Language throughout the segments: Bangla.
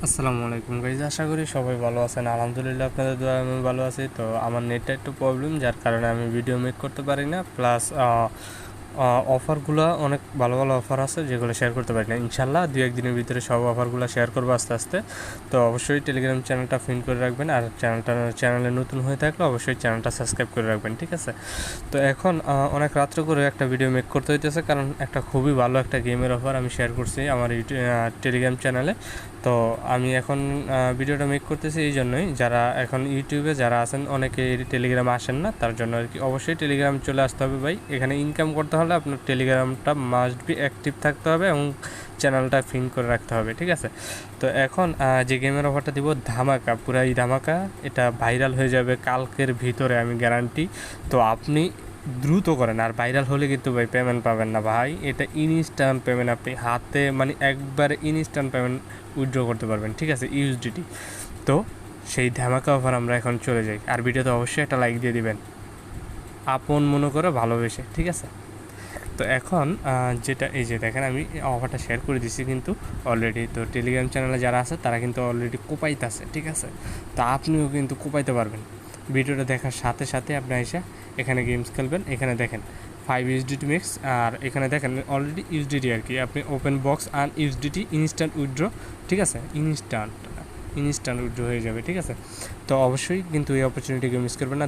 আসসালামু আলাইকুম গাইজ, আশা করি সবাই ভালো আছেন। আলহামদুলিল্লাহ আপনাদের দোয়া আমি ভালো আছি। তো আমার নেটটা একটু প্রবলেম, যার কারণে আমি ভিডিও মেক করতে পারি না। প্লাস অফারগুলো অনেক ভালো ভালো অফার আছে যেগুলো শেয়ার করতে পারি না। ইনশাল্লাহ 2-1 দিনের ভিতরে সব অফারগুলো শেয়ার করবো আস্তে আস্তে। তো অবশ্যই টেলিগ্রাম চ্যানেলটা ফিন করে রাখবেন, আর চ্যানেলে নতুন হয়ে থাকলে অবশ্যই চ্যানেলটা সাবস্ক্রাইব করে রাখবেন, ঠিক আছে? তো এখন অনেক রাত্র করে একটা ভিডিও মেক করতে হইতেছে, কারণ একটা খুবই ভালো একটা গেমের অফার আমি শেয়ার করছি আমার টেলিগ্রাম চ্যানেলে। তো আমি এখন ভিডিওটা মেক করতেছি এই জন্যই, যারা এখন ইউটিউবে যারা আছেন অনেকে টেলিগ্রামে আসেন না, তার জন্য আর কি। অবশ্যই টেলিগ্রাম চলে আসতে হবে ভাই। এখানে ইনকাম করতে হলে আপনার টেলিগ্রামটা মাস্ট বি অ্যাক্টিভ থাকতে হবে এবং চ্যানেলটা ফিন করে রাখতে হবে, ঠিক আছে? তো এখন যে গেমের অফারটা দিব, ধামাকা, পুরাই ধামাকা, এটা ভাইরাল হয়ে যাবে কালকের ভিতরে, আমি গ্যারান্টি। তো আপনি দ্রুত করেন, আর ভাইরাল হলে কিন্তু ভাই পেমেন্ট পাবেন না ভাই। এটা ইনস্ট্যান্ট পেমেন্ট, আপনি হাতে মানে একবারে ইনস্ট্যান্ট পেমেন্ট উইথড্র করতে পারবেন, ঠিক আছে, ইউএসডিটি। তো সেই ধামাকা অফার আমরা এখন চলে যাই, আর ভিডিওতে অবশ্যই একটা লাইক দিয়ে দিবেন আপন মনে করে ভালোবেসে, ঠিক আছে? তো এখন যেটা এই যে দেখেন, আমি অফারটা শেয়ার করে দিছি কিন্তু অলরেডি। তো টেলিগ্রাম চ্যানেলে যারা আছে তারা কিন্তু অলরেডি কোপাইতেছে, ঠিক আছে? তো আপনিও কিন্তু কোপাইতে পারবেন। ভিডিওটা দেখার সাথে সাথে আপনি এসে এখানে গেমস খেলবেন। এখানে দেখেন 5 ইউএসডিটি মিক্স, আর এখানে দেখেন অলরেডি ইউএসডিটি আর কি। আপনি ওপেন বক্স আন ইউএসডিটি ইনস্ট্যান্ট উইথড্র, ঠিক আছে? ইনস্ট্যান্ট উইথড্র হয়ে যাবে, ঠিক আছে? তো অবশ্যই কিন্তু এই অপরচুনিটিকে মিস করবেন না।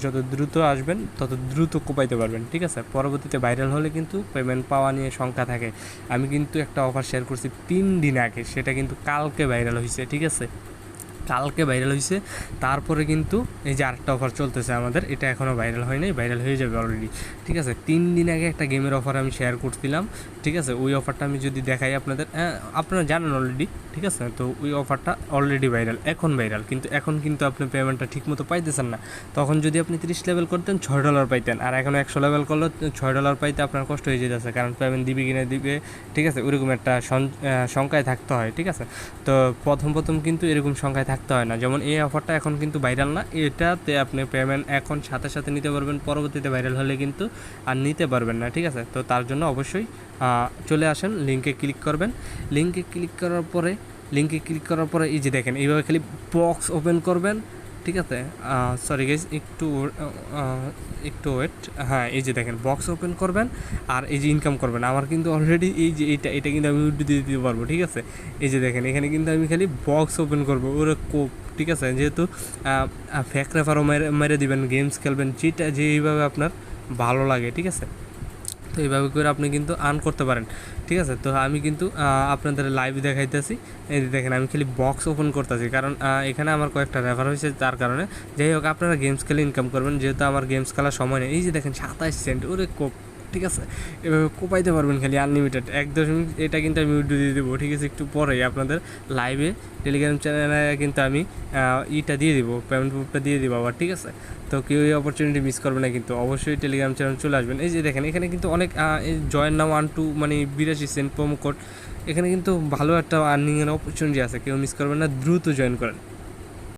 যত দ্রুত আসবেন তত দ্রুত কোপাইতে পারবেন, ঠিক আছে? পরবর্তীতে ভাইরাল হলে কিন্তু পেমেন্ট পাওয়া নিয়ে শঙ্কা থাকে। আমি কিন্তু একটা অফার শেয়ার করছি 3 দিন আগে, সেটা কিন্তু কালকে ভাইরাল হয়েছে, ঠিক আছে? কালকে ভাইরাল হয়েছে। তারপরে কিন্তু এই যে আরেকটা অফার চলতেছে আমাদের, এটা এখনও ভাইরাল হয় নাই, ভাইরাল হয়ে যাবে অলরেডি, ঠিক আছে? 3 দিন আগে একটা গেমের অফার আমি শেয়ার করছিলাম, ঠিক আছে? ওই অফারটা আমি যদি দেখাই আপনাদের, আপনারা জানেন অলরেডি, ঠিক আছে? তো ওই অফারটা অলরেডি ভাইরাল, এখন ভাইরাল, কিন্তু এখন কিন্তু আপনি পেমেন্টটা ঠিকমতো পাইতেছেন না। তখন যদি আপনি 30 লেভেল করতেন $6 পাইতেন, আর এখন 100 লেভেল করলে $6 পাইতে আপনার কষ্ট হয়ে যেতেছে, কারণ পেমেন্ট দিবে কিনা দিবে, ঠিক আছে? ওইরকম একটা সংখ্যায় থাকতে হয়, ঠিক আছে? তো প্রথম কিন্তু এরকম সংখ্যায় থাকতে হয় না। যেমন এই অফারটা এখন কিন্তু ভাইরাল না, এটাতে আপনি পেমেন্ট এখন সাথে সাথে নিতে পারবেন, পরবর্তীতে ভাইরাল হলে কিন্তু আর নিতে পারবেন না, ঠিক আছে? তো তার জন্য অবশ্যই চলে আসেন, লিঙ্কে ক্লিক করবেন। লিঙ্কে ক্লিক করার পরে এই যে দেখেন, এইভাবে খালি বক্স ওপেন করবেন, ঠিক আছে? সরি গাইজ, একটু ওয়েট। হ্যাঁ, এই যে দেখেন বক্স ওপেন করবেন, আর এই যে ইনকাম করবেন। আমার কিন্তু অলরেডি এই যে এটা কিন্তু আমি উইথড্র দিয়ে দিতে পারবো, ঠিক আছে? এই যে দেখেন, এখানে কিন্তু আমি খালি বক্স ওপেন করবো, ওরা কোপ, ঠিক আছে? যেহেতু ফ্যাক রেফারও মেরে দিবেন, গেমস খেলবেন, যেইভাবে আপনার ভালো লাগে, ঠিক আছে? তো এইভাবে করে আপনি কিন্তু আর্ন করতে পারেন, ঠিক আছে? তো আমি কিন্তু আপনাদের লাইভ দেখাইতেছি। এই যে দেখেন, আমি খালি বক্স ওপেন করতেছি, কারণ এখানে আমার কয়েকটা রেফার হয়েছে, তার কারণে। যাই হোক, আপনারা গেমস খেলে ইনকাম করবেন, যেহেতু আমার গেমস খেলার সময় নেই। এই যে দেখেন 27 সেন্ট, ওরে কোপ, ঠিক আছে? এভাবে কোপাইতে পারবেন খালি আনলিমিটেড 1 দশমিক। এটা কিন্তু আমি উইথড্র দিয়ে দেবো, ঠিক আছে? একটু পরেই আপনাদের লাইভে টেলিগ্রাম চ্যানেলে কিন্তু আমি ইটা দিয়ে দিব, পেমেন্ট প্রুফটা দিয়ে দিব আবার, ঠিক আছে? তো কেউ এই অপরচুনিটি মিস করবে না, কিন্তু অবশ্যই টেলিগ্রাম চ্যানেল চলে আসবেন। এই যে দেখেন, এখানে কিন্তু অনেক জয়েন নাও 1 2 মানে 82 সেন্ট প্রোমো কোড। এখানে কিন্তু ভালো একটা আর্নিংয়ের অপরচুনিটি আছে, কেউ মিস করবেন না, দ্রুত জয়েন করেন।